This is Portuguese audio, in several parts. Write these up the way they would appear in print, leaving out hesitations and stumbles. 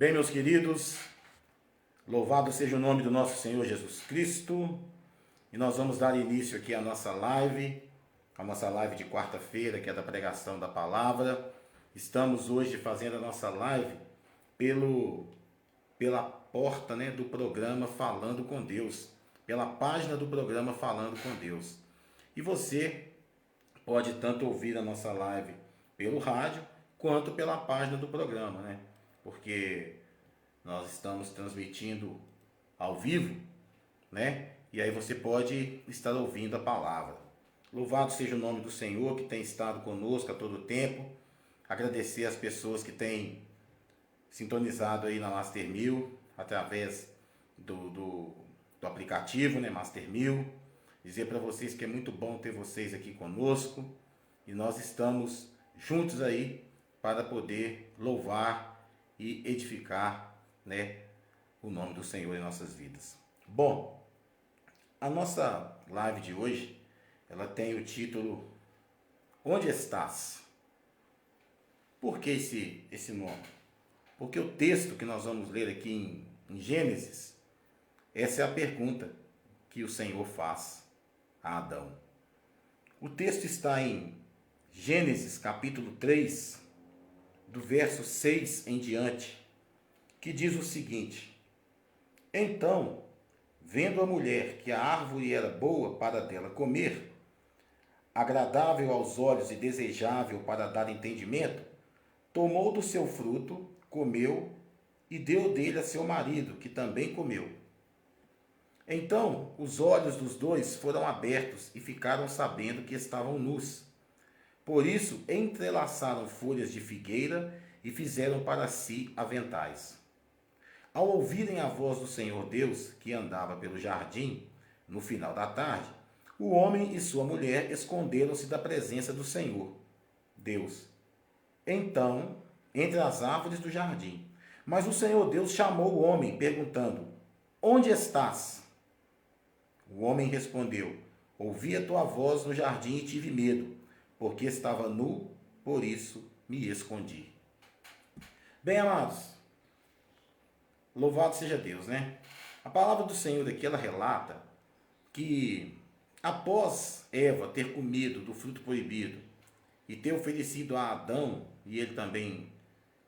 Bem, meus queridos, louvado seja o nome do nosso Senhor Jesus Cristo. E nós vamos dar início aqui à nossa live, de quarta-feira, que é da pregação da palavra. Estamos hoje fazendo a nossa live pela porta, do programa Falando com Deus, pela página do programa Falando com Deus. E você pode tanto ouvir a nossa live pelo rádio, quanto pela página do programa, Porque nós estamos transmitindo ao vivo, E aí você pode estar ouvindo a palavra. Louvado seja o nome do Senhor que tem estado conosco a todo tempo. Agradecer as pessoas que têm sintonizado aí na Master 1000 através do aplicativo, Master 1000. Dizer para vocês que é muito bom ter vocês aqui conosco e nós estamos juntos aí para poder louvar e edificar, o nome do Senhor em nossas vidas. Bom, a nossa live de hoje, ela tem o título Onde estás? Por que esse nome? Porque o texto que nós vamos ler aqui em Gênesis, essa é a pergunta que o Senhor faz a Adão. O texto está em Gênesis capítulo 3, do verso 6 em diante, que diz o seguinte: Então, vendo a mulher que a árvore era boa para dela comer, agradável aos olhos e desejável para dar entendimento, tomou do seu fruto, comeu e deu dele a seu marido, que também comeu. Então os olhos dos dois foram abertos e ficaram sabendo que estavam nus. Por isso entrelaçaram folhas de figueira e fizeram para si aventais. Ao ouvirem a voz do Senhor Deus, que andava pelo jardim, no final da tarde, o homem e sua mulher esconderam-se da presença do Senhor Deus, então, entre as árvores do jardim. Mas o Senhor Deus chamou o homem, perguntando: Onde estás? O homem respondeu: Ouvi a tua voz no jardim e tive medo, porque estava nu, por isso me escondi. Bem, amados, louvado seja Deus, A palavra do Senhor aqui, ela relata que após Eva ter comido do fruto proibido e ter oferecido a Adão, e ele também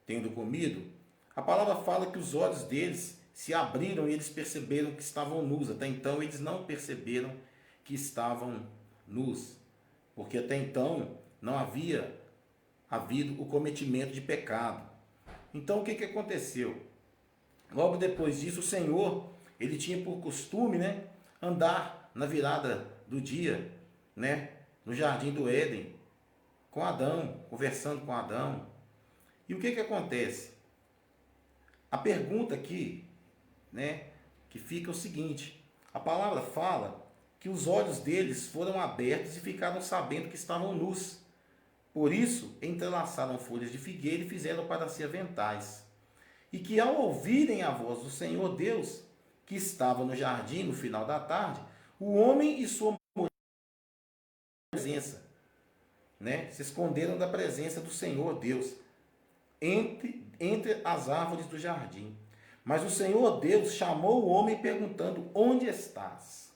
tendo comido, a palavra fala que os olhos deles se abriram e eles perceberam que estavam nus. Até então eles não perceberam que estavam nus, porque até então não havia havido o cometimento de pecado. Então o que aconteceu? Logo depois disso, o Senhor, ele tinha por costume, andar na virada do dia, no jardim do Éden, com Adão, conversando com Adão. E o que acontece? A pergunta aqui, que fica é o seguinte: a palavra fala que os olhos deles foram abertos e ficaram sabendo que estavam nus. Por isso, entrelaçaram folhas de figueira e fizeram para si aventais. E que ao ouvirem a voz do Senhor Deus, que estava no jardim no final da tarde, o homem e sua mulher presença, se esconderam da presença do Senhor Deus entre as árvores do jardim. Mas o Senhor Deus chamou o homem perguntando: Onde estás?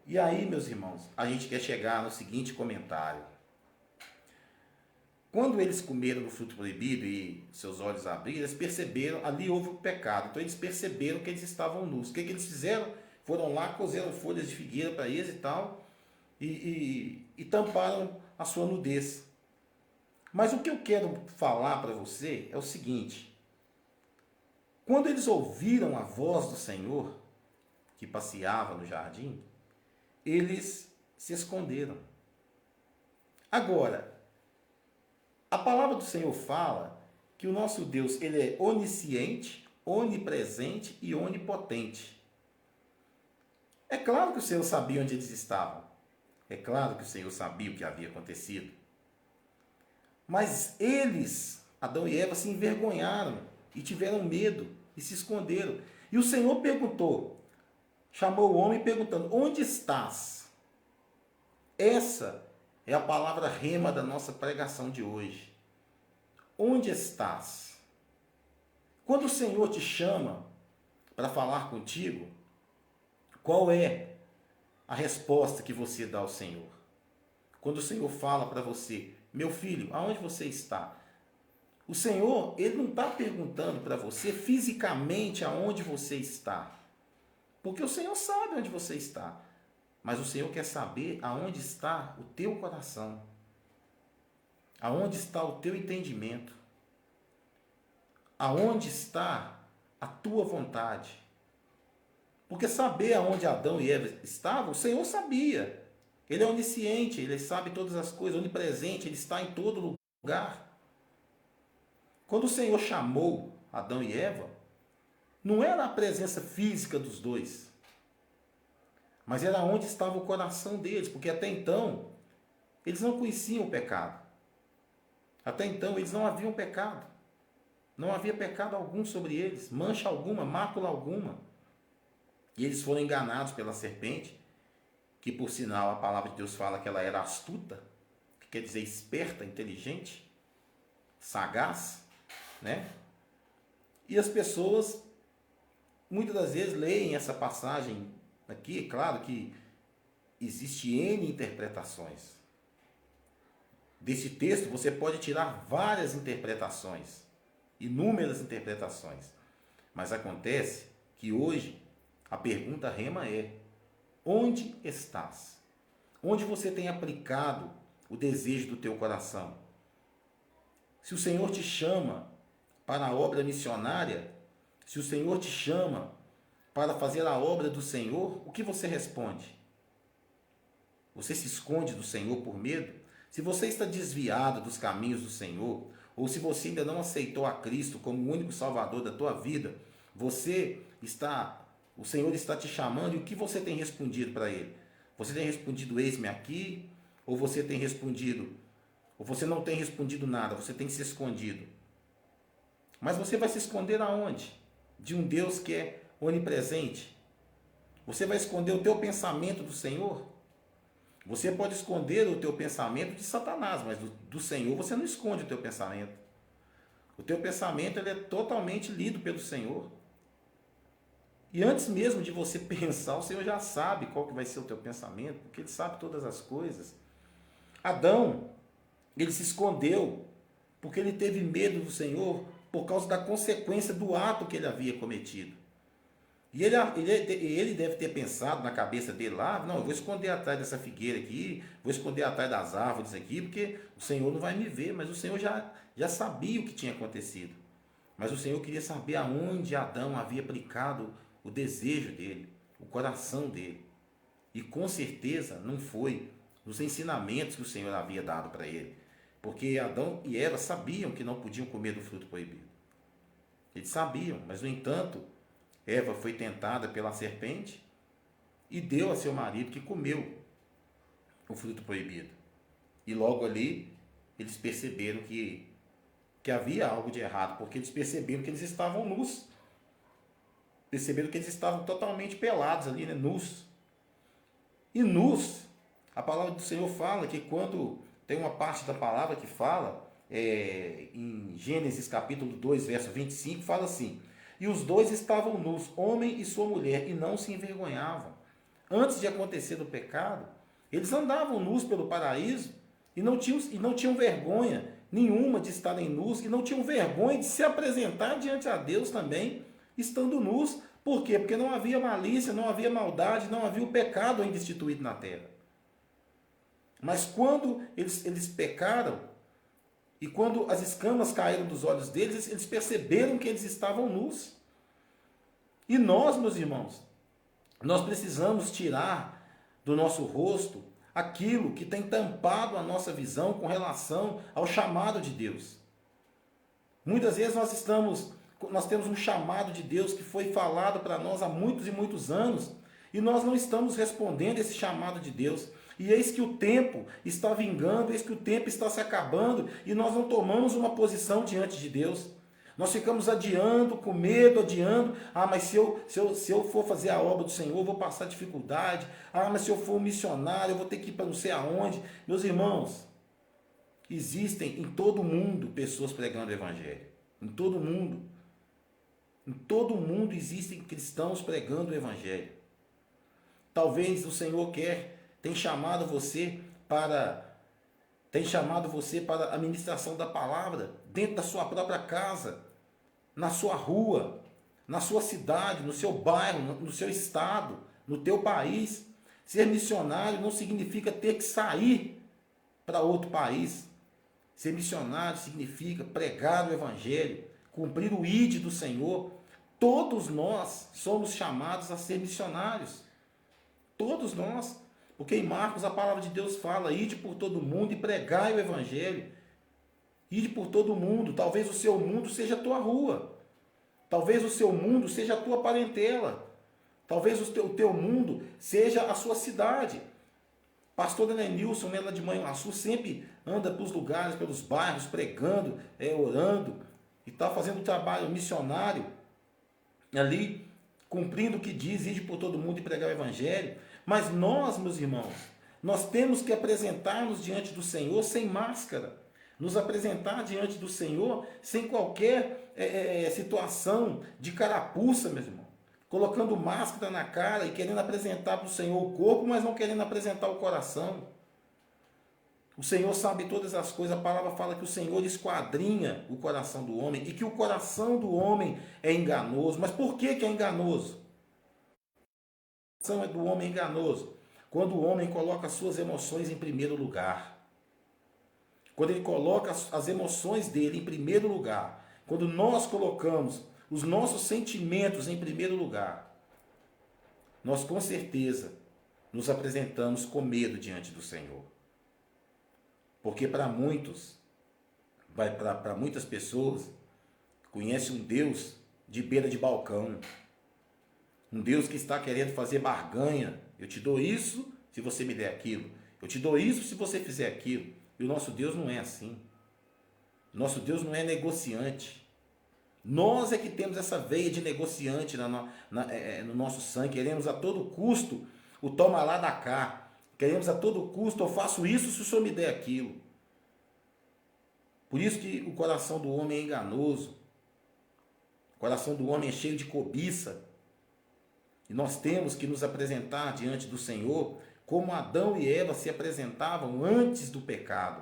E aí, meus irmãos, a gente quer chegar no seguinte comentário. Quando eles comeram do fruto proibido e seus olhos abriram, eles perceberam, ali houve o pecado. Então eles perceberam que eles estavam nus. O que eles fizeram? Foram lá, cozeram folhas de figueira para eles e tal, e tamparam a sua nudez. Mas o que eu quero falar para você é o seguinte: quando eles ouviram a voz do Senhor, que passeava no jardim, eles se esconderam. Agora, a palavra do Senhor fala que o nosso Deus, ele é onisciente, onipresente e onipotente. É claro que o Senhor sabia onde eles estavam. É claro que o Senhor sabia o que havia acontecido. Mas eles, Adão e Eva, se envergonharam e tiveram medo e se esconderam. E o Senhor chamou o homem perguntando: Onde estás? Essa é a palavra rema da nossa pregação de hoje. Onde estás? Quando o Senhor te chama para falar contigo, qual é a resposta que você dá ao Senhor? Quando o Senhor fala para você, meu filho, aonde você está? O Senhor, Ele não está perguntando para você fisicamente aonde você está. Porque o Senhor sabe onde você está. Mas o Senhor quer saber aonde está o teu coração. Aonde está o teu entendimento. Aonde está a tua vontade. Porque saber aonde Adão e Eva estavam, o Senhor sabia. Ele é onisciente, Ele sabe todas as coisas, onipresente, Ele está em todo lugar. Quando o Senhor chamou Adão e Eva, não era a presença física dos dois, mas era onde estava o coração deles, porque até então eles não conheciam o pecado. Até então eles não haviam pecado. Não havia pecado algum sobre eles, mancha alguma, mácula alguma. E eles foram enganados pela serpente, que por sinal a palavra de Deus fala que ela era astuta, que quer dizer esperta, inteligente, sagaz, né? E as pessoas muitas das vezes leem essa passagem aqui, é claro que existe N interpretações. Desse texto você pode tirar várias interpretações, inúmeras interpretações. Mas acontece que hoje a pergunta rema é: onde estás? Onde você tem aplicado o desejo do teu coração? Se o Senhor te chama para a obra missionária, se o Senhor te chama para fazer a obra do Senhor, o que você responde? Você se esconde do Senhor por medo? Se você está desviado dos caminhos do Senhor, ou se você ainda não aceitou a Cristo como o único Salvador da tua vida, o Senhor está te chamando e o que você tem respondido para Ele? Você tem respondido, eis-me aqui? Ou você tem respondido, ou você não tem respondido nada, você tem se escondido? Mas você vai se esconder aonde? De um Deus que é onipresente? Você vai esconder o teu pensamento do Senhor? Você pode esconder o teu pensamento de Satanás, mas do Senhor você não esconde o teu pensamento. O teu pensamento ele é totalmente lido pelo Senhor. E antes mesmo de você pensar, o Senhor já sabe qual que vai ser o teu pensamento, porque Ele sabe todas as coisas. Adão, ele se escondeu, porque ele teve medo do Senhor, por causa da consequência do ato que ele havia cometido. E ele deve ter pensado na cabeça dele lá, não, eu vou esconder atrás dessa figueira aqui, vou esconder atrás das árvores aqui, porque o Senhor não vai me ver. Mas o Senhor já sabia o que tinha acontecido. Mas o Senhor queria saber aonde Adão havia aplicado o desejo dele, o coração dele. E com certeza não foi nos ensinamentos que o Senhor havia dado para ele. Porque Adão e Eva sabiam que não podiam comer do fruto proibido. Eles sabiam, mas no entanto, Eva foi tentada pela serpente e deu a seu marido que comeu o fruto proibido. E logo ali, eles perceberam que havia algo de errado, porque eles perceberam que eles estavam nus. Perceberam que eles estavam totalmente pelados ali, né? Nus. E nus, a palavra do Senhor fala que quando tem uma parte da palavra que fala, em Gênesis capítulo 2, verso 25, fala assim: e os dois estavam nus, homem e sua mulher, e não se envergonhavam. Antes de acontecer do pecado, eles andavam nus pelo paraíso e não tinham vergonha nenhuma de estarem nus, e não tinham vergonha de se apresentar diante a Deus também, estando nus. Por quê? Porque não havia malícia, não havia maldade, não havia o pecado ainda instituído na terra. Mas quando eles pecaram, e quando as escamas caíram dos olhos deles, eles perceberam que eles estavam nus. E nós, meus irmãos, nós precisamos tirar do nosso rosto aquilo que tem tampado a nossa visão com relação ao chamado de Deus. Muitas vezes nós temos um chamado de Deus que foi falado para nós há muitos e muitos anos, e nós não estamos respondendo esse chamado de Deus. E eis que o tempo está vingando, eis que o tempo está se acabando, e nós não tomamos uma posição diante de Deus. Nós ficamos adiando, com medo, adiando. Mas se eu for fazer a obra do Senhor, eu vou passar dificuldade. Mas se eu for um missionário, eu vou ter que ir para não sei aonde. Meus irmãos, existem em todo mundo pessoas pregando o Evangelho. Em todo mundo. Em todo o mundo existem cristãos pregando o Evangelho. Talvez o Senhor tem chamado você para a ministração da palavra dentro da sua própria casa, na sua rua, na sua cidade, no seu bairro, no seu estado, no teu país. Ser missionário não significa ter que sair para outro país. Ser missionário significa pregar o Evangelho, cumprir o ID do Senhor. Todos nós somos chamados a ser missionários. Todos nós. Porque em Marcos a palavra de Deus fala: ide por todo mundo e pregai o Evangelho. Ide por todo mundo. Talvez o seu mundo seja a tua rua. Talvez o seu mundo seja a tua parentela. Talvez o teu mundo seja a sua cidade. Pastor Elenilson, lá de Manhuaçu, sempre anda pelos lugares, pelos bairros, pregando, orando, e está fazendo um trabalho missionário ali, cumprindo o que diz, ide por todo mundo e pregar o Evangelho. Mas nós, meus irmãos, nós temos que apresentar-nos diante do Senhor sem máscara, nos apresentar diante do Senhor sem qualquer situação de carapuça, meu irmão, colocando máscara na cara e querendo apresentar para o Senhor o corpo, mas não querendo apresentar o coração. O Senhor sabe todas as coisas. A palavra fala que o Senhor esquadrinha o coração do homem e que o coração do homem é enganoso. Mas por que é enganoso? O coração do homem é enganoso quando o homem coloca as suas emoções em primeiro lugar. Quando ele coloca as emoções dele em primeiro lugar. Quando nós colocamos os nossos sentimentos em primeiro lugar, nós com certeza nos apresentamos com medo diante do Senhor. Porque para muitos, para muitas pessoas, conhece um Deus de beira de balcão. Um Deus que está querendo fazer barganha. Eu te dou isso se você me der aquilo. Eu te dou isso se você fizer aquilo. E o nosso Deus não é assim. Nosso Deus não é negociante. Nós é que temos essa veia de negociante no nosso sangue. Queremos a todo custo o toma lá da cá. Queremos a todo custo, eu faço isso se o Senhor me der aquilo. Por isso que o coração do homem é enganoso. O coração do homem é cheio de cobiça. E nós temos que nos apresentar diante do Senhor como Adão e Eva se apresentavam antes do pecado.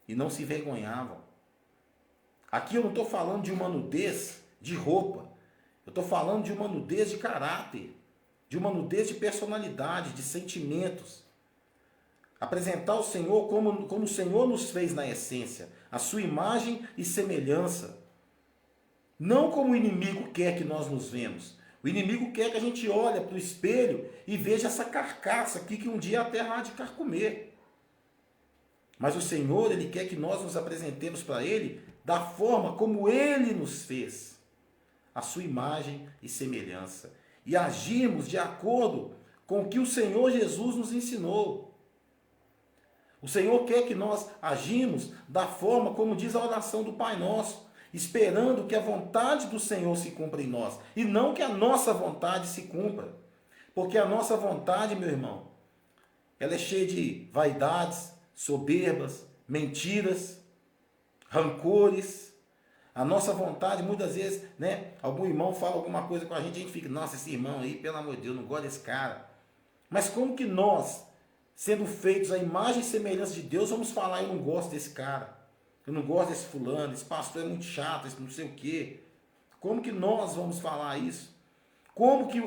E não se envergonhavam. Aqui eu não estou falando de uma nudez de roupa. Eu estou falando de uma nudez de caráter. De uma nudez de personalidade, de sentimentos. Apresentar o Senhor como o Senhor nos fez na essência. A sua imagem e semelhança. Não como o inimigo quer que nós nos vemos. O inimigo quer que a gente olhe para o espelho e veja essa carcaça aqui que um dia a terra há de carcomer. Mas o Senhor, Ele quer que nós nos apresentemos para Ele da forma como Ele nos fez. A sua imagem e semelhança. E agirmos de acordo com o que o Senhor Jesus nos ensinou. O Senhor quer que nós agimos da forma como diz a oração do Pai Nosso, esperando que a vontade do Senhor se cumpra em nós, e não que a nossa vontade se cumpra. Porque a nossa vontade, meu irmão, ela é cheia de vaidades, soberbas, mentiras, rancores. A nossa vontade, muitas vezes, algum irmão fala alguma coisa com a gente fica, nossa, esse irmão aí, pelo amor de Deus, não gosto desse cara. Mas como que nós, sendo feitos à imagem e semelhança de Deus, vamos falar, eu não gosto desse cara, eu não gosto desse fulano, esse pastor é muito chato, esse não sei o quê. Como que nós vamos falar isso? Como que,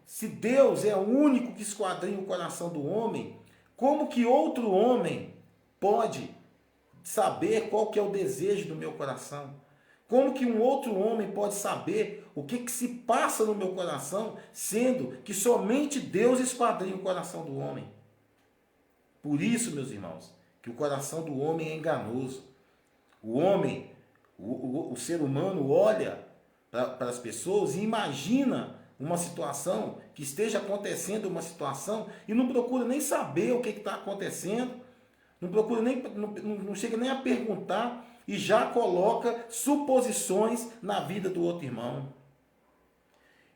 se Deus é o único que esquadrinha o coração do homem, como que outro homem pode saber qual que é o desejo do meu coração? Como que um outro homem pode saber o que se passa no meu coração, sendo que somente Deus esquadrinha o coração do homem? Por isso, meus irmãos, que o coração do homem é enganoso. O homem, o ser humano olha para as pessoas e imagina uma situação que esteja acontecendo, uma situação, e não procura nem saber o que está acontecendo, não procura nem, não chega nem a perguntar e já coloca suposições na vida do outro irmão.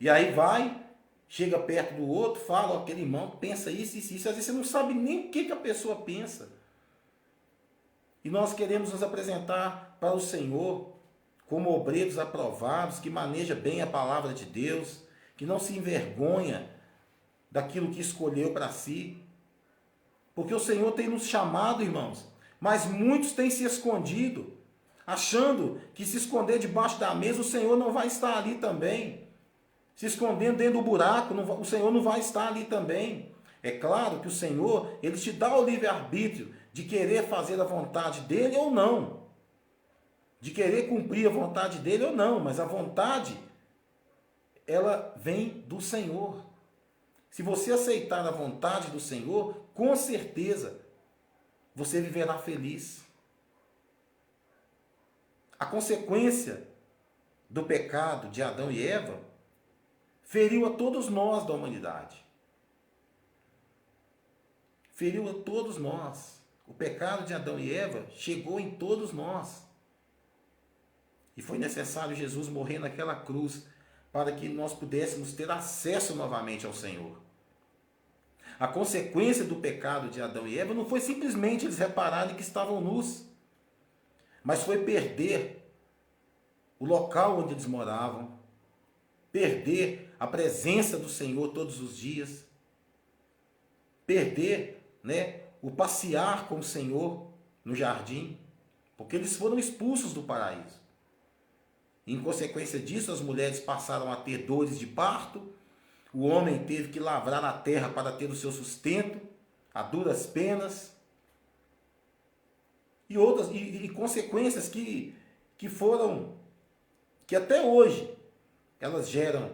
E aí vai, chega perto do outro, fala, aquele irmão pensa isso, isso, isso. Às vezes você não sabe nem o que a pessoa pensa. E nós queremos nos apresentar para o Senhor como obreiros aprovados, que maneja bem a palavra de Deus, que não se envergonha daquilo que escolheu para si. Porque o Senhor tem nos chamado, irmãos, mas muitos têm se escondido, achando que se esconder debaixo da mesa, o Senhor não vai estar ali também. Se escondendo dentro do buraco, o Senhor não vai estar ali também. É claro que o Senhor, Ele te dá o livre-arbítrio de querer fazer a vontade dEle ou não. De querer cumprir a vontade dEle ou não. Mas a vontade, ela vem do Senhor. Se você aceitar a vontade do Senhor, com certeza, você viverá feliz. A consequência do pecado de Adão e Eva feriu a todos nós da humanidade. Feriu a todos nós. O pecado de Adão e Eva chegou em todos nós. E foi necessário Jesus morrer naquela cruz para que nós pudéssemos ter acesso novamente ao Senhor. A consequência do pecado de Adão e Eva não foi simplesmente eles repararem que estavam nus, mas foi perder o local onde eles moravam, perder a presença do Senhor todos os dias, perder, o passear com o Senhor no jardim, porque eles foram expulsos do paraíso. Em consequência disso, as mulheres passaram a ter dores de parto, o homem teve que lavrar a terra para ter o seu sustento, a duras penas, e outras e consequências que foram, que até hoje, elas geram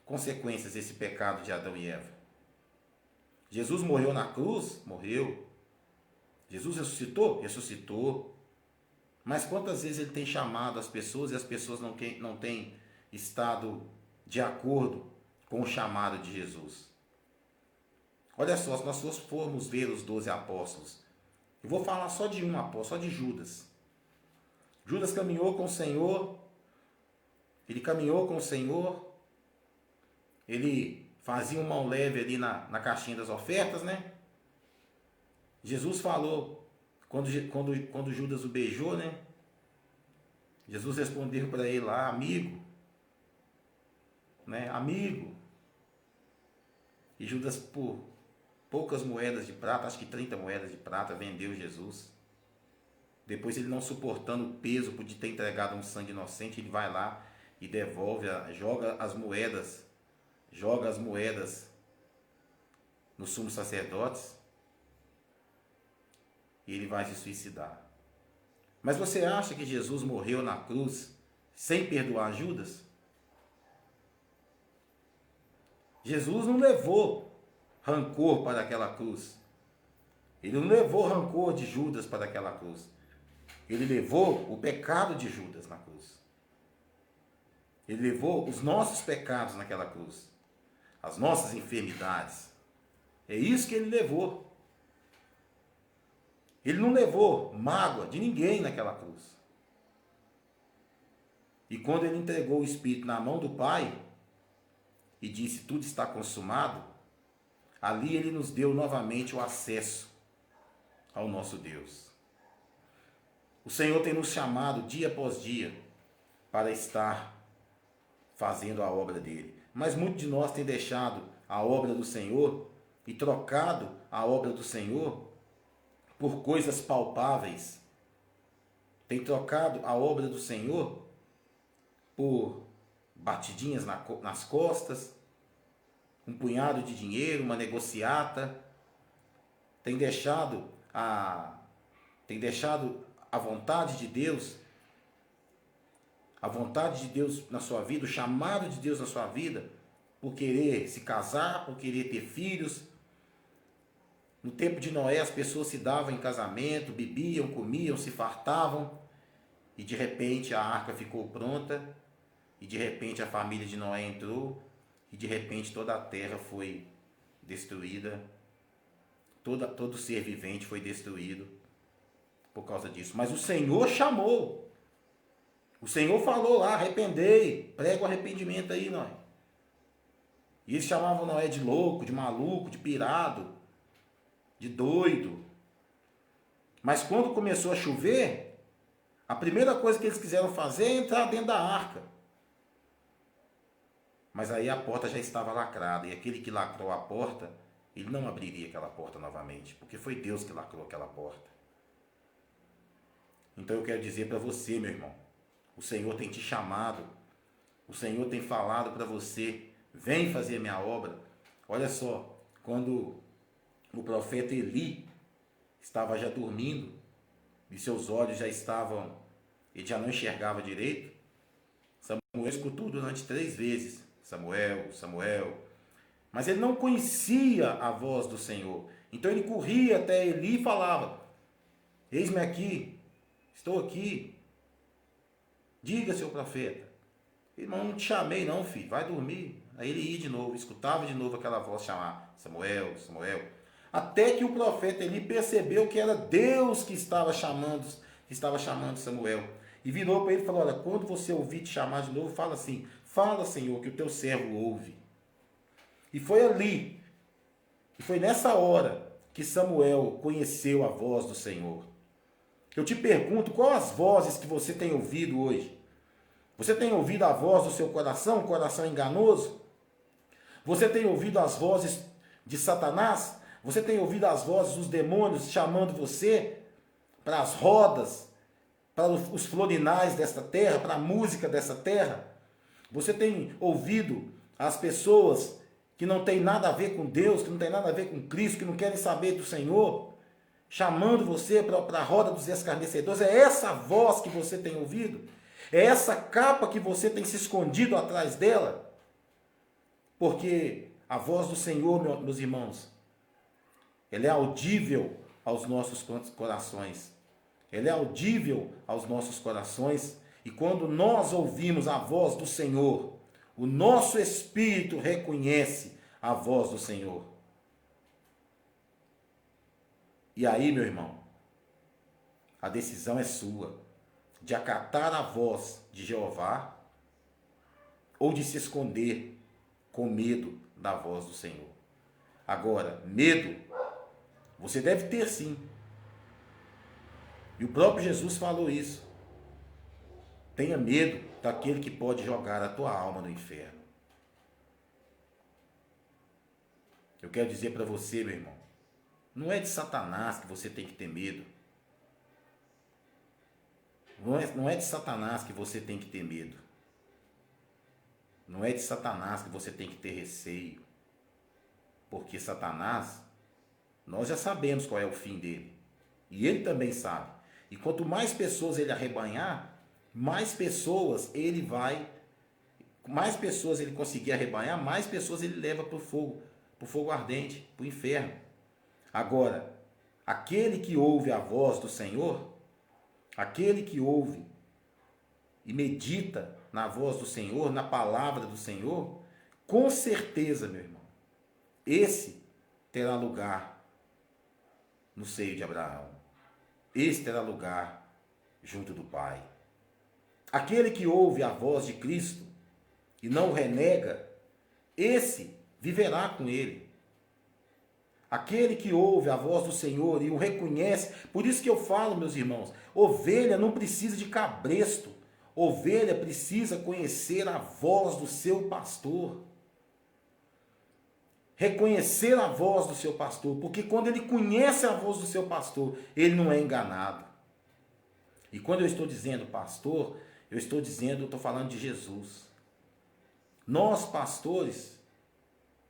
consequências desse pecado de Adão e Eva. Jesus morreu na cruz? Morreu. Jesus ressuscitou? Ressuscitou. Mas quantas vezes ele tem chamado as pessoas e as pessoas não têm estado de acordo com o chamado de Jesus? Olha só, se nós formos ver os 12 apóstolos, eu vou falar só de um apóstolo, só de Judas. Judas caminhou com o Senhor, ele caminhou com o Senhor, ele fazia um mão leve ali na caixinha das ofertas, né? Jesus falou, quando Judas o beijou, né? Jesus respondeu para ele lá, amigo, né? Amigo. E Judas, por poucas moedas de prata, acho que 30 moedas de prata, vendeu Jesus. Depois ele, não suportando o peso de ter entregado um sangue inocente, ele vai lá e devolve, joga as moedas nos sumos sacerdotes, e ele vai se suicidar. Mas você acha que Jesus morreu na cruz sem perdoar Judas? Jesus não levou rancor para aquela cruz. Ele não levou rancor de Judas para aquela cruz. Ele levou o pecado de Judas na cruz. Ele levou os nossos pecados naquela cruz. As nossas enfermidades. É isso que ele levou. Ele não levou mágoa de ninguém naquela cruz. E quando ele entregou o Espírito na mão do Pai e disse, tudo está consumado, ali ele nos deu novamente o acesso ao nosso Deus. O Senhor tem nos chamado dia após dia para estar fazendo a obra dele. Mas muitos de nós têm deixado a obra do Senhor e trocado a obra do Senhor por coisas palpáveis. Tem trocado a obra do Senhor por batidinhas nas costas, um punhado de dinheiro, uma negociata. Tem deixado a vontade de Deus, na sua vida, o chamado de Deus na sua vida, por querer se casar, por querer ter filhos. No tempo de Noé, as pessoas se davam em casamento, bebiam, comiam, se fartavam, e de repente a arca ficou pronta, e de repente a família de Noé entrou, e de repente toda a terra foi destruída, todo ser vivente foi destruído por causa disso. Mas o Senhor chamou, o Senhor falou lá, arrependei, prega o arrependimento aí, Noé. E eles chamavam Noé de louco, de maluco, de pirado, de doido. Mas quando começou a chover, A primeira coisa que eles quiseram fazer é entrar dentro da arca. Mas aí a porta já estava lacrada, e aquele que lacrou a porta, ele não abriria aquela porta novamente, porque foi Deus que lacrou aquela porta. Então eu quero dizer para você, meu irmão, o Senhor tem te chamado, o Senhor tem falado para você, vem fazer minha obra. Olha só, quando o profeta Eli estava já dormindo, e seus olhos já estavam, ele já não enxergava direito, Samuel escutou durante 3 vezes, Samuel, Samuel, mas ele não conhecia a voz do Senhor. Então ele corria até Eli e falava: eis-me aqui, estou aqui, diga, seu profeta. Irmão, não te chamei não, filho, vai dormir. Aí ele ia de novo, escutava de novo aquela voz chamar: Samuel, Samuel. Até que o profeta Eli percebeu que era Deus que estava chamando Samuel. E virou para ele e falou: olha, quando você ouvir te chamar de novo, fala assim: fala, Senhor, que o teu servo ouve. E foi ali, e foi nessa hora que Samuel conheceu a voz do Senhor. Eu te pergunto, quais as vozes que você tem ouvido hoje? Você tem ouvido a voz do seu coração, um coração enganoso? Você tem ouvido as vozes de Satanás? Você tem ouvido as vozes dos demônios chamando você para as rodas, para os florinais desta terra, para a música dessa terra? Você tem ouvido as pessoas que não tem nada a ver com Deus, que não tem nada a ver com Cristo, que não querem saber do Senhor, chamando você para a roda dos escarnecedores? É essa voz que você tem ouvido? É essa capa que você tem se escondido atrás dela? Porque a voz do Senhor, meus irmãos, ela é audível aos nossos corações. Ela é audível aos nossos corações. E quando nós ouvimos a voz do Senhor, o nosso espírito reconhece a voz do Senhor. E aí, meu irmão, a decisão é sua, de acatar a voz de Jeová ou de se esconder com medo da voz do Senhor. Agora, medo, você deve ter sim. E o próprio Jesus falou isso. Tenha medo daquele que pode jogar a tua alma no inferno. Eu quero dizer para você, meu irmão, não é de Satanás que você tem que ter medo. Não é de Satanás que você tem que ter medo. Não é de Satanás que você tem que ter receio. Porque Satanás, nós já sabemos qual é o fim dele. E ele também sabe. E quanto mais pessoas ele arrebanhar, mais pessoas ele conseguir arrebanhar, mais pessoas ele leva para o fogo ardente, para o inferno. Agora, aquele que ouve a voz do Senhor, aquele que ouve e medita na voz do Senhor, na palavra do Senhor, com certeza, meu irmão, esse terá lugar no seio de Abraão. Esse terá lugar junto do Pai. Aquele que ouve a voz de Cristo e não o renega, esse viverá com ele. Aquele que ouve a voz do Senhor e o reconhece, por isso que eu falo, meus irmãos, ovelha não precisa de cabresto, ovelha precisa conhecer a voz do seu pastor. Reconhecer a voz do seu pastor, porque quando ele conhece a voz do seu pastor, ele não é enganado. E quando eu estou dizendo pastor, eu estou falando de Jesus. Nós, pastores,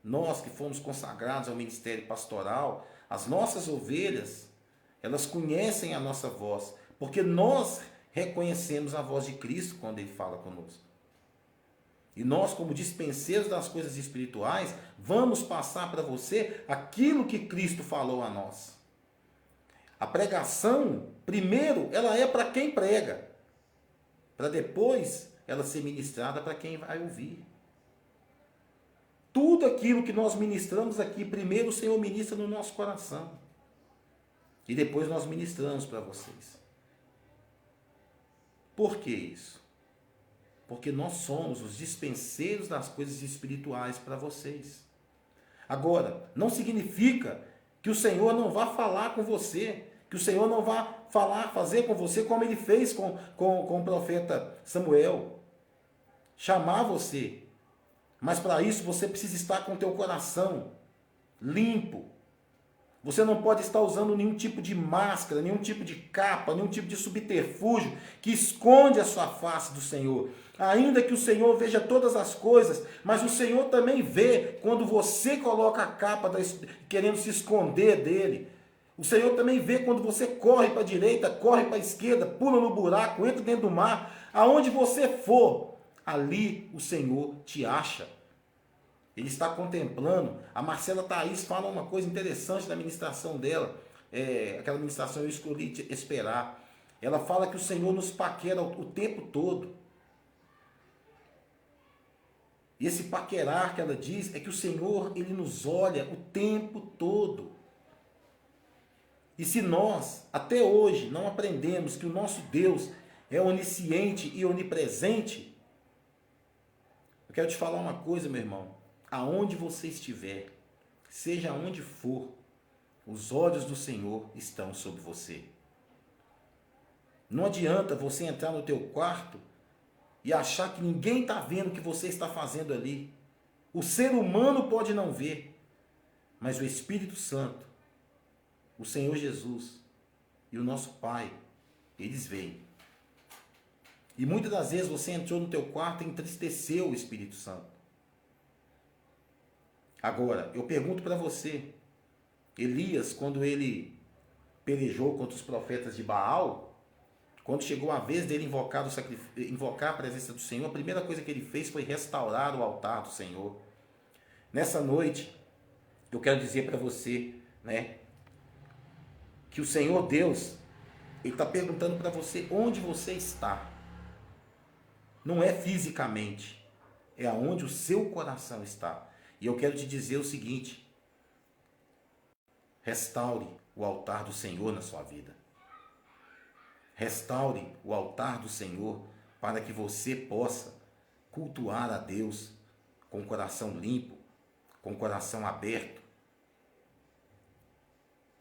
nós que fomos consagrados ao ministério pastoral, as nossas ovelhas, elas conhecem a nossa voz, porque nós reconhecemos a voz de Cristo quando ele fala conosco. E nós, como dispenseiros das coisas espirituais, vamos passar para você aquilo que Cristo falou a nós. A pregação, primeiro, ela é para quem prega, para depois ela ser ministrada para quem vai ouvir. Tudo aquilo que nós ministramos aqui, primeiro o Senhor ministra no nosso coração. E depois nós ministramos para vocês. Por que isso? Porque nós somos os dispenseiros das coisas espirituais para vocês. Agora, não significa que o Senhor não vá falar com você, Que o Senhor não vá fazer com você como ele fez com o profeta Samuel. Chamar você. Mas para isso você precisa estar com o teu coração limpo. Você não pode estar usando nenhum tipo de máscara, nenhum tipo de capa, nenhum tipo de subterfúgio que esconde a sua face do Senhor. Ainda que o Senhor veja todas as coisas, mas o Senhor também vê quando você coloca a capa querendo se esconder dele. O Senhor também vê quando você corre para a direita, corre para a esquerda, pula no buraco, entra dentro do mar. Aonde você for, ali o Senhor te acha. Ele está contemplando. A Marcela Thaís fala uma coisa interessante na ministração dela. Aquela ministração eu escolhi esperar. Ela fala que o Senhor nos paquera o tempo todo. E esse paquerar que ela diz é que o Senhor, ele nos olha o tempo todo. E se nós, até hoje, não aprendemos que o nosso Deus é onisciente e onipresente, eu quero te falar uma coisa, meu irmão. Aonde você estiver, seja onde for, os olhos do Senhor estão sobre você. Não adianta você entrar no teu quarto e achar que ninguém está vendo o que você está fazendo ali. O ser humano pode não ver, mas o Espírito Santo, o Senhor Jesus e o nosso Pai, eles veem. E muitas das vezes você entrou no teu quarto e entristeceu o Espírito Santo. Agora, eu pergunto para você, Elias, quando ele pelejou contra os profetas de Baal, quando chegou a vez dele invocar a presença do Senhor, a primeira coisa que ele fez foi restaurar o altar do Senhor. Nessa noite, eu quero dizer para você, que o Senhor Deus, ele está perguntando para você onde você está. Não é fisicamente, é aonde o seu coração está. E eu quero te dizer o seguinte: restaure o altar do Senhor na sua vida. Restaure o altar do Senhor para que você possa cultuar a Deus com o coração limpo, com o coração aberto.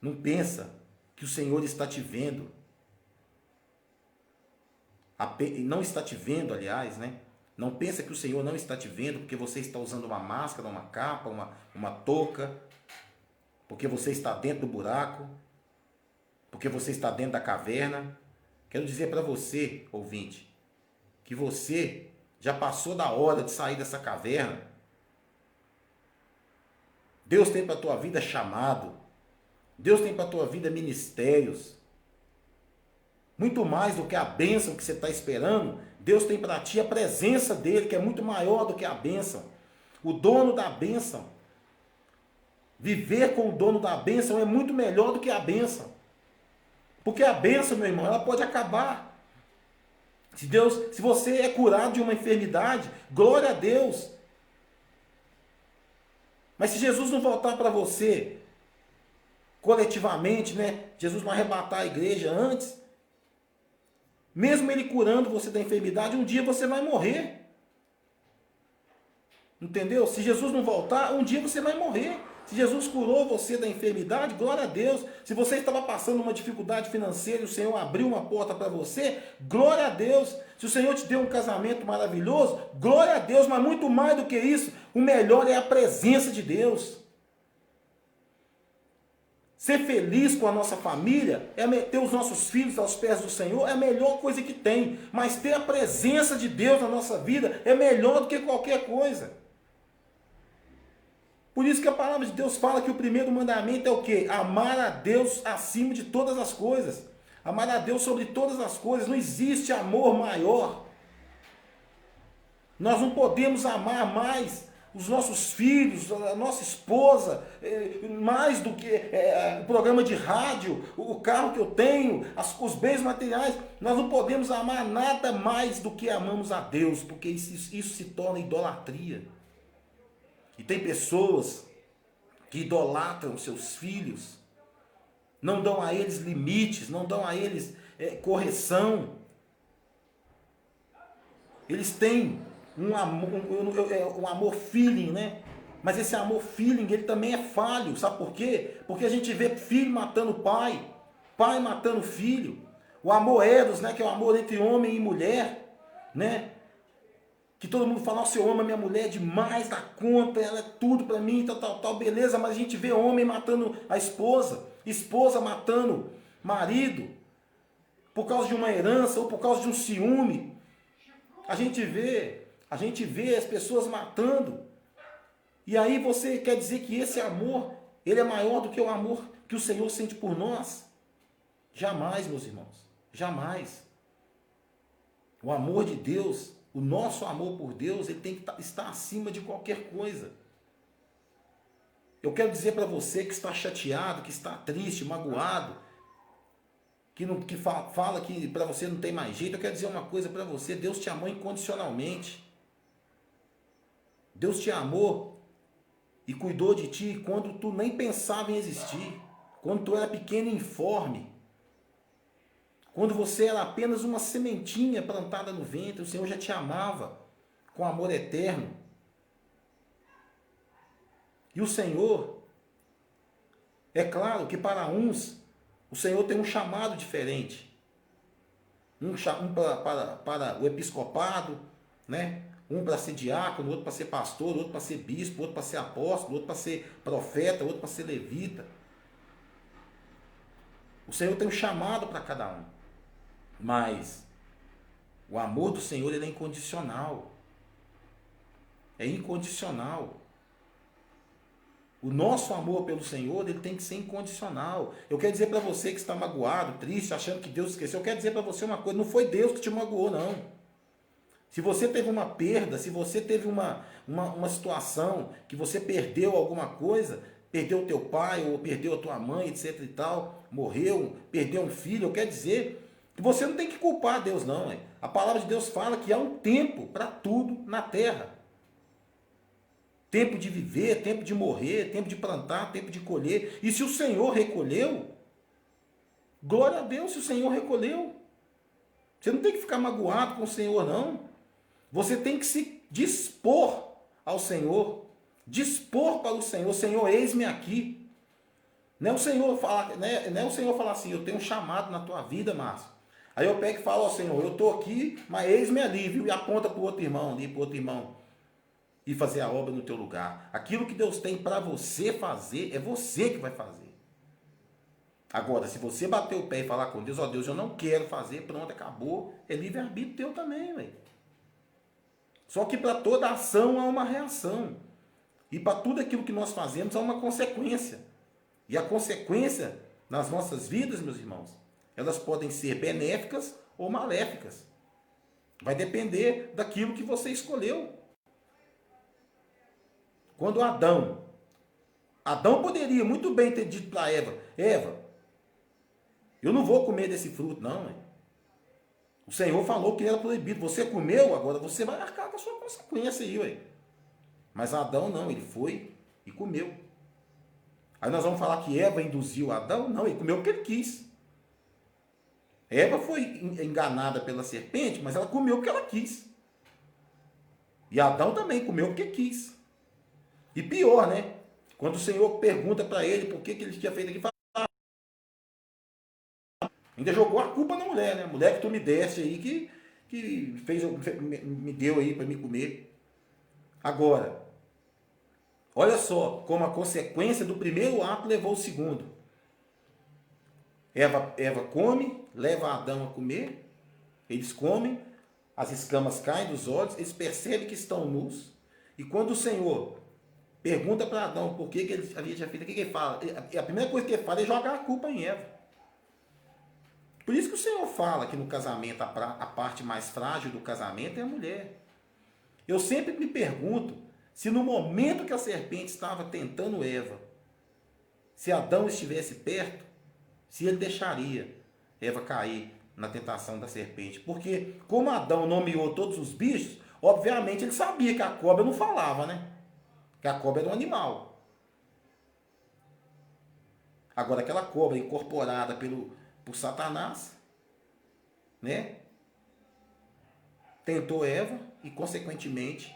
Não pensa que o Senhor está te vendo. Não está te vendo, aliás, Não pensa que o Senhor não está te vendo porque você está usando uma máscara, uma capa, uma touca, porque você está dentro do buraco, porque você está dentro da caverna. Quero dizer para você, ouvinte, que você já passou da hora de sair dessa caverna. Deus tem para a tua vida chamado. Deus tem para a tua vida ministérios. Muito mais do que a bênção que você está esperando, Deus tem para ti a presença dele, que é muito maior do que a bênção. O dono da bênção. Viver com o dono da bênção é muito melhor do que a bênção. Porque a bênção, meu irmão, ela pode acabar. Se você é curado de uma enfermidade, glória a Deus. Mas se Jesus não voltar para você, coletivamente, Jesus não arrebatar a igreja antes, mesmo ele curando você da enfermidade, um dia você vai morrer. Entendeu? Se Jesus não voltar, um dia você vai morrer. Se Jesus curou você da enfermidade, glória a Deus. Se você estava passando uma dificuldade financeira e o Senhor abriu uma porta para você, glória a Deus. Se o Senhor te deu um casamento maravilhoso, glória a Deus. Mas muito mais do que isso, o melhor é a presença de Deus. Ser feliz com a nossa família, ter os nossos filhos aos pés do Senhor, é a melhor coisa que tem. Mas ter a presença de Deus na nossa vida é melhor do que qualquer coisa. Por isso que a palavra de Deus fala que o primeiro mandamento é o quê? Amar a Deus acima de todas as coisas. Amar a Deus sobre todas as coisas. Não existe amor maior. Nós não podemos amar mais os nossos filhos, a nossa esposa, mais do que o programa de rádio, o carro que eu tenho, os bens materiais. Nós não podemos amar nada mais do que amamos a Deus, porque isso se torna idolatria. E tem pessoas que idolatram seus filhos, não dão a eles limites, não dão a eles correção. Eles têm um amor feeling, Mas esse amor feeling, ele também é falho. Sabe por quê? Porque a gente vê filho matando pai. pai matando filho, o amor eros, né, que é o amor entre homem e mulher, né? Que todo mundo fala, nossa, eu amo a minha mulher demais da conta, ela é tudo pra mim, tal, beleza, mas a gente vê homem matando a esposa, esposa matando marido, por causa de uma herança ou por causa de um ciúme. A gente vê as pessoas matando. E aí você quer dizer que esse amor, ele é maior do que o amor que o Senhor sente por nós? Jamais, meus irmãos, jamais. O amor de Deus, o nosso amor por Deus, ele tem que estar acima de qualquer coisa. Eu quero dizer para você que está chateado, que está triste, magoado, que fala que para você não tem mais jeito, eu quero dizer uma coisa para você, Deus te amou incondicionalmente. Deus te amou e cuidou de ti quando tu nem pensava em existir, quando tu era pequeno e informe, quando você era apenas uma sementinha plantada no ventre, o Senhor já te amava com amor eterno. E o Senhor, é claro que para uns, o Senhor tem um chamado diferente. Um para o episcopado, né? Um para ser diácono, outro para ser pastor, outro para ser bispo, outro para ser apóstolo, outro para ser profeta, outro para ser levita. O Senhor tem um chamado para cada um. Mas o amor do Senhor, ele é incondicional. É incondicional. O nosso amor pelo Senhor, ele tem que ser incondicional. Eu quero dizer para você que está magoado, triste, achando que Deus esqueceu, eu quero dizer para você uma coisa, não foi Deus que te magoou, não. Se você teve uma perda, se você teve uma situação que você perdeu alguma coisa, perdeu o teu pai, ou perdeu a tua mãe, etc e tal, morreu, perdeu um filho, eu quero dizer que você não tem que culpar Deus, não. A palavra de Deus fala que há um tempo para tudo na terra. Tempo de viver, tempo de morrer, tempo de plantar, tempo de colher. E se o Senhor recolheu, glória a Deus se o Senhor recolheu. Você não tem que ficar magoado com o Senhor, não. Você tem que se dispor ao Senhor. Dispor para o Senhor. Senhor, eis-me aqui. Não é o Senhor falar, não é o Senhor falar assim, eu tenho um chamado na tua vida, Márcio. Aí eu pego e falo ao Senhor, eu estou aqui, mas eis-me ali, viu? E aponta para o outro irmão ali, para o outro irmão. E fazer a obra no teu lugar. Aquilo que Deus tem para você fazer, é você que vai fazer. Agora, se você bater o pé e falar com Deus, ó Deus, eu não quero fazer, pronto, acabou, é livre-arbítrio teu também, velho. Só que para toda ação há uma reação. E para tudo aquilo que nós fazemos há uma consequência. E a consequência nas nossas vidas, meus irmãos, elas podem ser benéficas ou maléficas. Vai depender daquilo que você escolheu. Quando Adão poderia muito bem ter dito para Eva, eu não vou comer desse fruto, não. O Senhor falou que era proibido. Você comeu, agora você vai arcar com a sua consequência aí, ué. Mas Adão não, ele foi e comeu. Aí nós vamos falar que Eva induziu Adão? Não, ele comeu porque ele quis. Eva foi enganada pela serpente, mas ela comeu porque ela quis. E Adão também comeu porque quis. E pior, né? Quando o Senhor pergunta para ele por que ele tinha feito aquilo, ainda jogou a culpa na mulher, né? A mulher que tu me deste aí, que me deu aí para me comer. Agora, olha só como a consequência do primeiro ato levou o segundo. Eva come, leva Adão a comer, eles comem, as escamas caem dos olhos, eles percebem que estão nus, e quando o Senhor pergunta para Adão por que ele havia feito, o que ele fala? A primeira coisa que ele fala é jogar a culpa em Eva. Por isso que o Senhor fala que no casamento, a parte mais frágil do casamento é a mulher. Eu sempre me pergunto se no momento que a serpente estava tentando Eva, se Adão estivesse perto, se ele deixaria Eva cair na tentação da serpente. Porque como Adão nomeou todos os bichos, obviamente ele sabia que a cobra não falava, né? Que a cobra era um animal. Agora aquela cobra incorporada por Satanás, né? Tentou Eva e consequentemente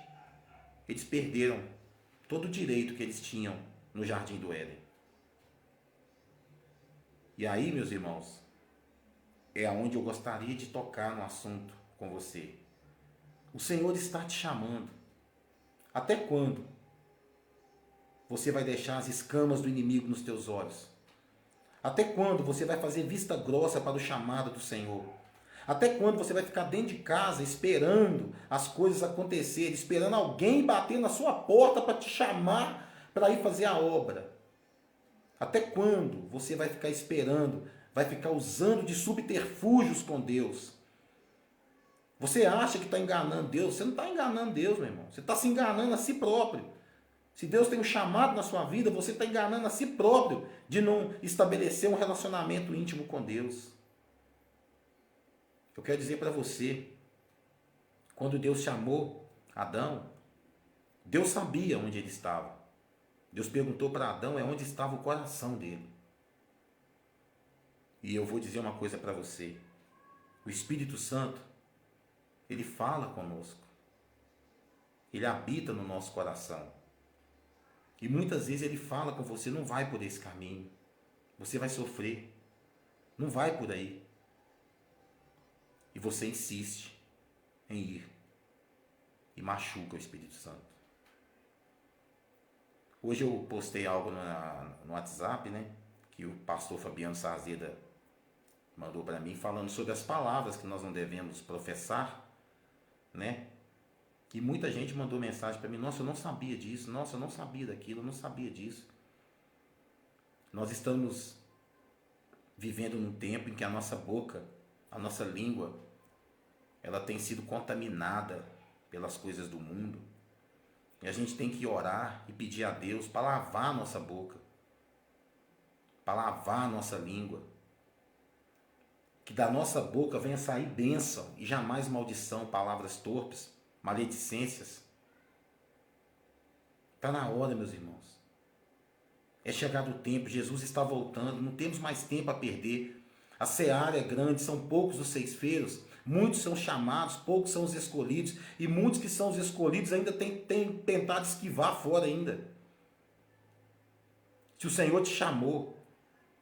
eles perderam todo o direito que eles tinham no jardim do Éden. E aí, meus irmãos, é aonde eu gostaria de tocar no assunto com você. O Senhor está te chamando. Até quando você vai deixar as escamas do inimigo nos teus olhos? Até quando você vai fazer vista grossa para o chamado do Senhor? Até quando você vai ficar dentro de casa esperando as coisas acontecerem, esperando alguém bater na sua porta para te chamar para ir fazer a obra? Até quando você vai ficar esperando, vai ficar usando de subterfúgios com Deus? Você acha que está enganando Deus? Você não está enganando Deus, meu irmão. Você está se enganando a si próprio. Se Deus tem um chamado na sua vida, você está enganando a si próprio de não estabelecer um relacionamento íntimo com Deus. Eu quero dizer para você, quando Deus chamou Adão, Deus sabia onde ele estava. Deus perguntou para Adão onde estava o coração dele. E eu vou dizer uma coisa para você. O Espírito Santo, ele fala conosco. Ele habita no nosso coração. E muitas vezes ele fala com você, não vai por esse caminho. Você vai sofrer. Não vai por aí. E você insiste em ir. E machuca o Espírito Santo. Hoje eu postei algo no WhatsApp, né? Que o pastor Fabiano Sazeda mandou para mim, falando sobre as palavras que nós não devemos professar, né? E muita gente mandou mensagem para mim, nossa, eu não sabia disso, nossa, eu não sabia daquilo, eu não sabia disso. Nós estamos vivendo num tempo em que a nossa boca, a nossa língua, ela tem sido contaminada pelas coisas do mundo. E a gente tem que orar e pedir a Deus para lavar a nossa boca, para lavar a nossa língua. Que da nossa boca venha sair bênção e jamais maldição, palavras torpes, maledicências. Está na hora, meus irmãos. É chegado o tempo, Jesus está voltando, não temos mais tempo a perder. A seara é grande, são poucos os ceifeiros, muitos são chamados, poucos são os escolhidos, e muitos que são os escolhidos ainda têm tentado esquivar fora ainda. Se o Senhor te chamou,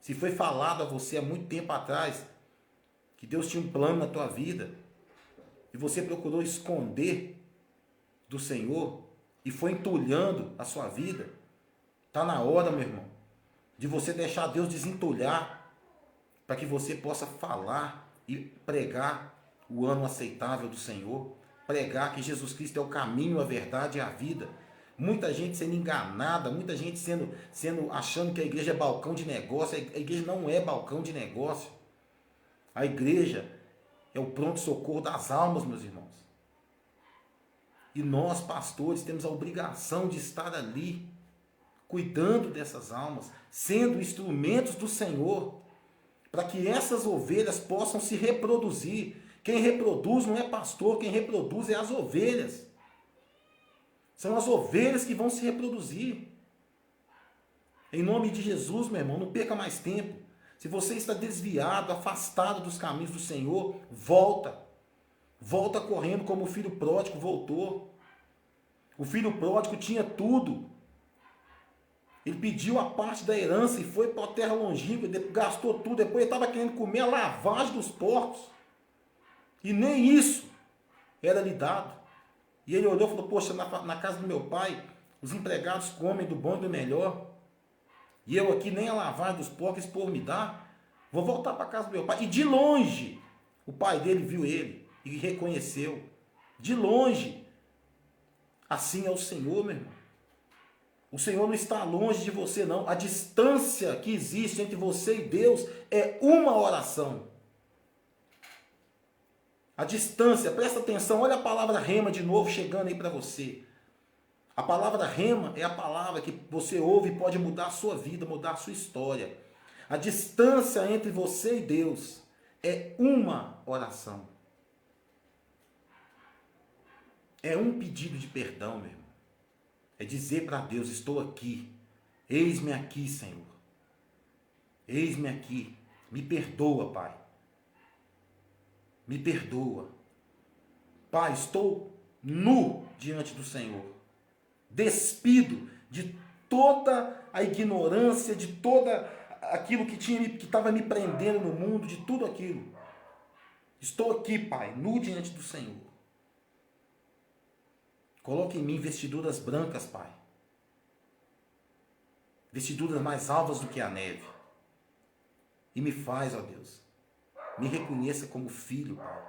se foi falado a você há muito tempo atrás, que Deus tinha um plano na tua vida, e você procurou esconder do Senhor, e foi entulhando a sua vida, está na hora, meu irmão, de você deixar Deus desentulhar, para que você possa falar e pregar o ano aceitável do Senhor, pregar que Jesus Cristo é o caminho, a verdade e a vida. Muita gente sendo enganada, muita gente achando que a igreja é balcão de negócio. A igreja não é balcão de negócio. A igreja é o pronto-socorro das almas, meus irmãos. E nós, pastores, temos a obrigação de estar ali, cuidando dessas almas, sendo instrumentos do Senhor, para que essas ovelhas possam se reproduzir. Quem reproduz não é pastor, quem reproduz é as ovelhas. São as ovelhas que vão se reproduzir. Em nome de Jesus, meu irmão, não perca mais tempo. Se você está desviado, afastado dos caminhos do Senhor, volta. Volta correndo como o filho pródigo voltou. O filho pródigo tinha tudo. Ele pediu a parte da herança e foi para a terra longínqua, gastou tudo. Depois ele estava querendo comer a lavagem dos porcos. E nem isso era lhe dado. E ele olhou e falou, poxa, na casa do meu pai, os empregados comem do bom e do melhor. E eu aqui nem a lavagem dos porcos esse povo me dá. Vou voltar para a casa do meu pai. E de longe, o pai dele viu ele e reconheceu. De longe. Assim é o Senhor, meu irmão. O Senhor não está longe de você, não. A distância que existe entre você e Deus é uma oração. A distância, presta atenção, olha a palavra rema de novo chegando aí para você. A palavra rema é a palavra que você ouve e pode mudar a sua vida, mudar a sua história. A distância entre você e Deus é uma oração. É um pedido de perdão, meu irmão. É dizer para Deus, estou aqui. Eis-me aqui, Senhor. Eis-me aqui. Me perdoa, Pai. Me perdoa. Pai, estou nu diante do Senhor. Despido de toda a ignorância, de toda aquilo que estava me prendendo no mundo, de tudo aquilo. Estou aqui, Pai, nu diante do Senhor. Coloque em mim vestiduras brancas, Pai. Vestiduras mais alvas do que a neve. E me faz, ó Deus, me reconheça como filho, Pai.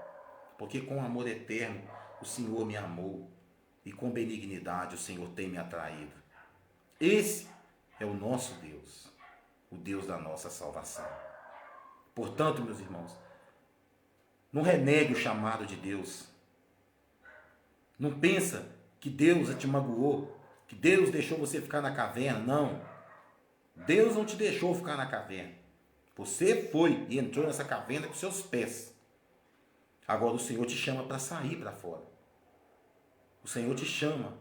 Porque com amor eterno o Senhor me amou. E com benignidade o Senhor tem me atraído. Esse é o nosso Deus. O Deus da nossa salvação. Portanto, meus irmãos, não renegue o chamado de Deus. Não pensa que Deus te magoou, que Deus deixou você ficar na caverna. Não. Deus não te deixou ficar na caverna. Você foi e entrou nessa caverna com seus pés. Agora o Senhor te chama para sair para fora. O Senhor te chama.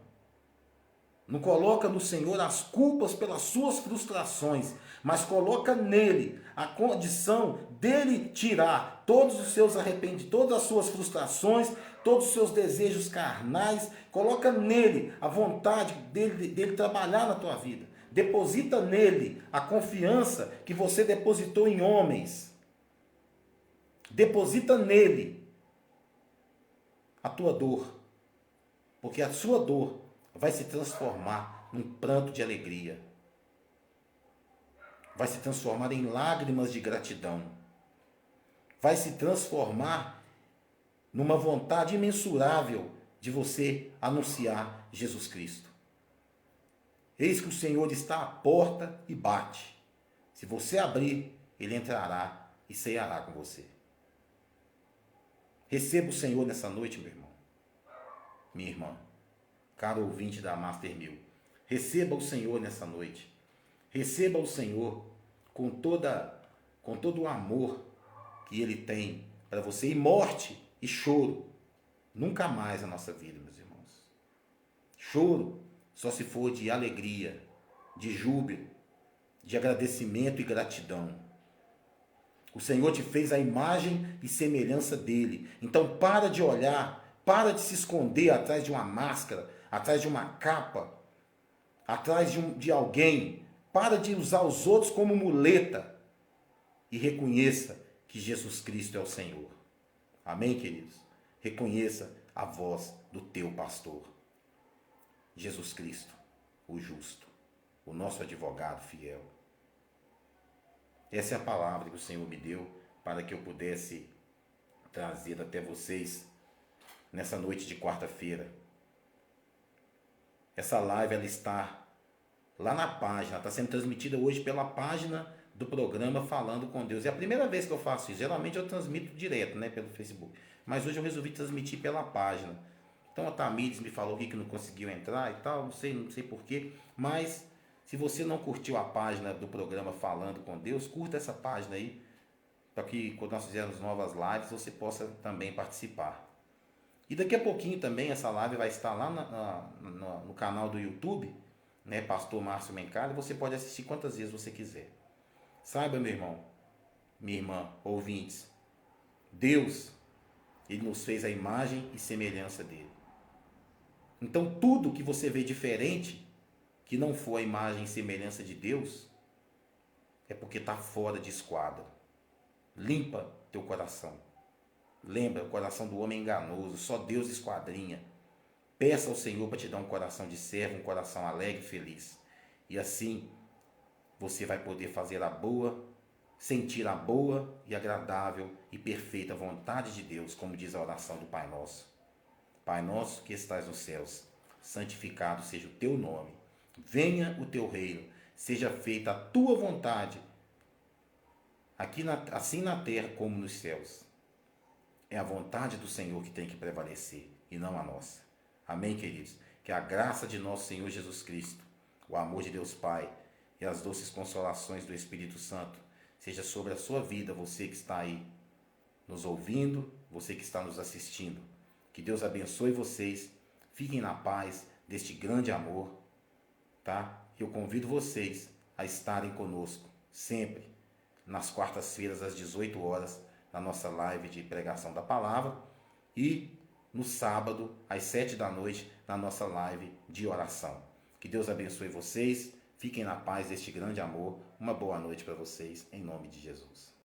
Não coloca no Senhor as culpas pelas suas frustrações, mas coloca nele a condição dele tirar todos os seus arrependimentos, todas as suas frustrações, todos os seus desejos carnais. Coloca nele a vontade dele trabalhar na tua vida. Deposita nele a confiança que você depositou em homens. Deposita nele a tua dor, porque a sua dor vai se transformar num pranto de alegria. Vai se transformar em lágrimas de gratidão. Vai se transformar numa vontade imensurável de você anunciar Jesus Cristo. Eis que o Senhor está à porta e bate. Se você abrir, Ele entrará e ceará com você. Receba o Senhor nessa noite, meu irmão, minha irmã, caro ouvinte da Master 1000. Receba o Senhor nessa noite. Receba o Senhor com todo o amor que Ele tem para você. E morte e choro, nunca mais na nossa vida, meus irmãos. Choro só se for de alegria, de júbilo, de agradecimento e gratidão. O Senhor te fez a imagem e semelhança dele. Então para de olhar, para de se esconder atrás de uma máscara, atrás de uma capa, atrás de alguém. Para de usar os outros como muleta e reconheça que Jesus Cristo é o Senhor. Amém, queridos? Reconheça a voz do teu pastor. Jesus Cristo, o justo, o nosso advogado fiel. Essa é a palavra que o Senhor me deu para que eu pudesse trazer até vocês nessa noite de quarta-feira. Essa live ela está lá na página, está sendo transmitida hoje pela página do programa Falando com Deus. É a primeira vez que eu faço isso. Geralmente eu transmito direto, pelo Facebook. Mas hoje eu resolvi transmitir pela página. Então a Tamires me falou que não conseguiu entrar e tal, não sei porquê. Mas se você não curtiu a página do programa Falando com Deus, curta essa página aí, para que quando nós fizermos novas lives você possa também participar. E daqui a pouquinho também essa live vai estar lá no canal do YouTube, Pastor Márcio Mencalli. Você pode assistir quantas vezes você quiser. Saiba, meu irmão, minha irmã, ouvintes, Deus, Ele nos fez a imagem e semelhança dele. Então tudo que você vê diferente, que não for a imagem e semelhança de Deus, é porque está fora de esquadro. Limpa teu coração. Lembra, o coração do homem é enganoso, só Deus esquadrinha. Peça ao Senhor para te dar um coração de servo, um coração alegre e feliz. E assim você vai poder fazer sentir a boa e agradável e perfeita vontade de Deus, como diz a oração do Pai Nosso. Pai nosso que estás nos céus, santificado seja o teu nome. Venha o teu reino, seja feita a tua vontade, assim na terra como nos céus. É a vontade do Senhor que tem que prevalecer e não a nossa. Amém, queridos? Que a graça de nosso Senhor Jesus Cristo, o amor de Deus Pai e as doces consolações do Espírito Santo seja sobre a sua vida, você que está aí nos ouvindo, você que está nos assistindo. Que Deus abençoe vocês, fiquem na paz deste grande amor, tá? Eu convido vocês a estarem conosco sempre nas quartas-feiras às 18 horas na nossa live de pregação da palavra e no sábado às 7 da noite na nossa live de oração. Que Deus abençoe vocês, Fiquem na paz deste grande amor. Uma boa noite para vocês, em nome de Jesus.